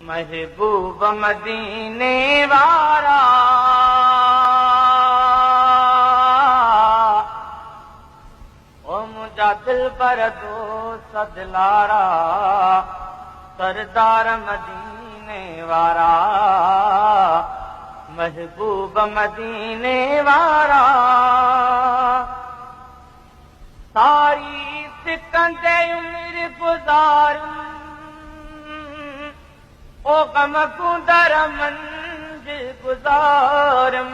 महबूब मदीने वारा ओ मुझा दिल पर दोस्त दिलारा सरदार मदीने वारा महबूब मदीने वारा सारी सिकंदे उम्र गुजारूं ओ गम कुंदर मंजिल गुजारम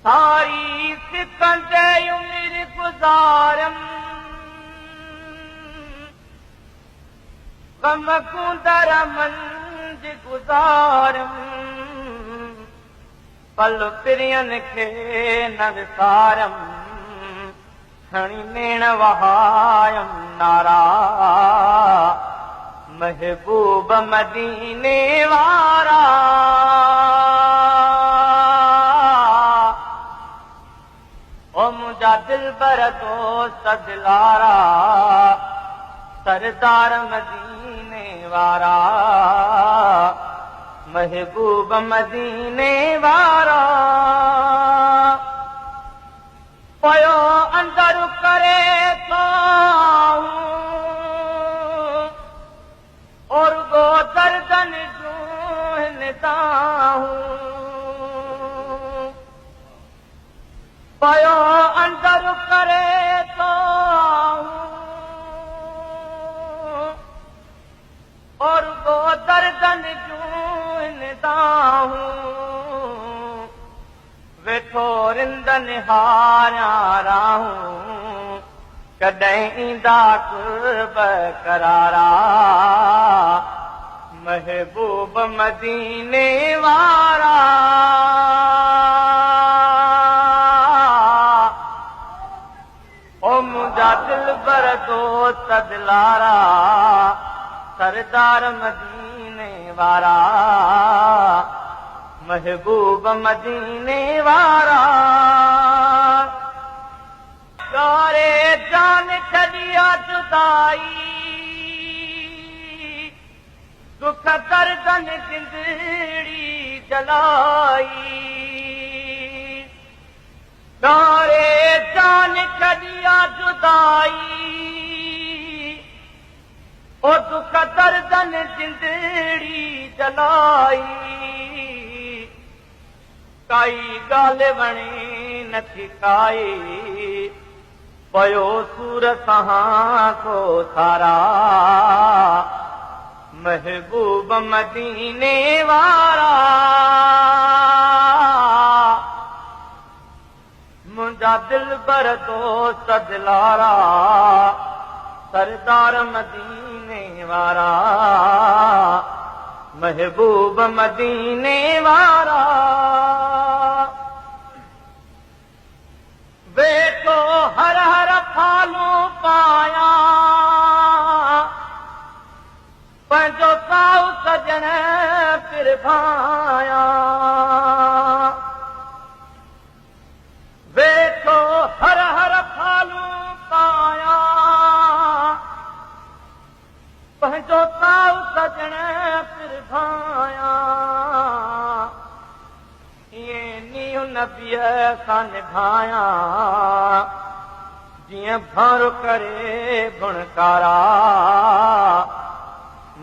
सारी सिकंदे उम्र गुजारम गम कुंदर मंजिल गुजारम पल पिरियन खे न विसारम खणी नेण वहायम नारा महबूब मदीने वारा ओ मुझा दिल बर दोस्त दिलारा सरदार मदीने वारा महबूब मदीने वारा पयो अंदर करे तो और गो दर्दन जूहता हूँ पयो अंदर करे तो और गो दर्दन जूहता हूँ वेठो रिंदन हारा राहूं कॾहिं ईंदा कुर्ब करारा महबूब मदीने वारा ओ मुझा दिल बर दोस्त दिलारा सरदार मदीने वारा महबूब मदीने वारा सारे जान छड़िया जुदाई दुख दर्दन जिंदड़ी जलाई सारे जान छड़िया जुदाई ओ दुख दर्दन जिंदड़ी जलाई काई ॻाल्हि वणे नथी काई पयो सूर सहां को सारा महबूब मदीने वारा मुंहिंजा दिल बर दोस्त दिलारा सरदार मदीने वारा महबूब मदीने वारा वेठो हर हर फालू पाया पंहिंजो साउ सजण फिर भाया वेठो हर हर फालू पाया पंहिंजो साउ सजण फिर भाया नबीअ सां निभाया जीअं भर करे गुणकारा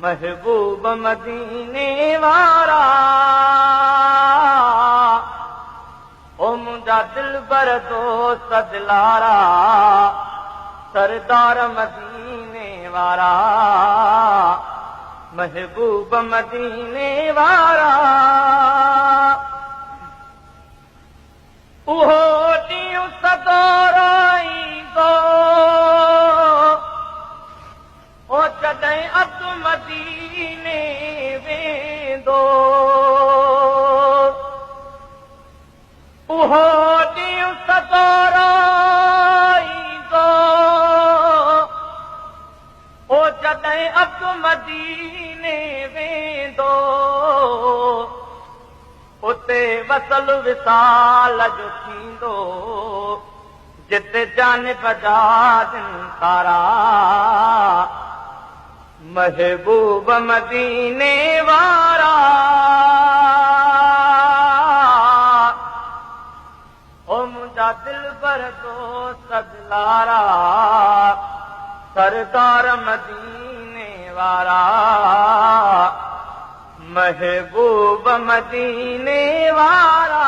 महबूब मदीने वारा ओ मुंहिंजा दिल बर दोस्त दिलारा सरदार मदीने वारा महबूब मदीने वारा उहो ॾींहुं सदोरो ईंदो ओ जॾहिं अब्दु मदीने वेंदो उहो ॾींहुं सदोरो ईंदो ओ जॾहिं अब्दु मदीने वेंदो उते वसल विसाल जो थींदो जिते जानिब जा दिन तारा महबूब मदीने वारा ओ मुंहिंजा दिल भर दोस्त दिलारा सरदार मदीने वारा महबूब मदीने वारा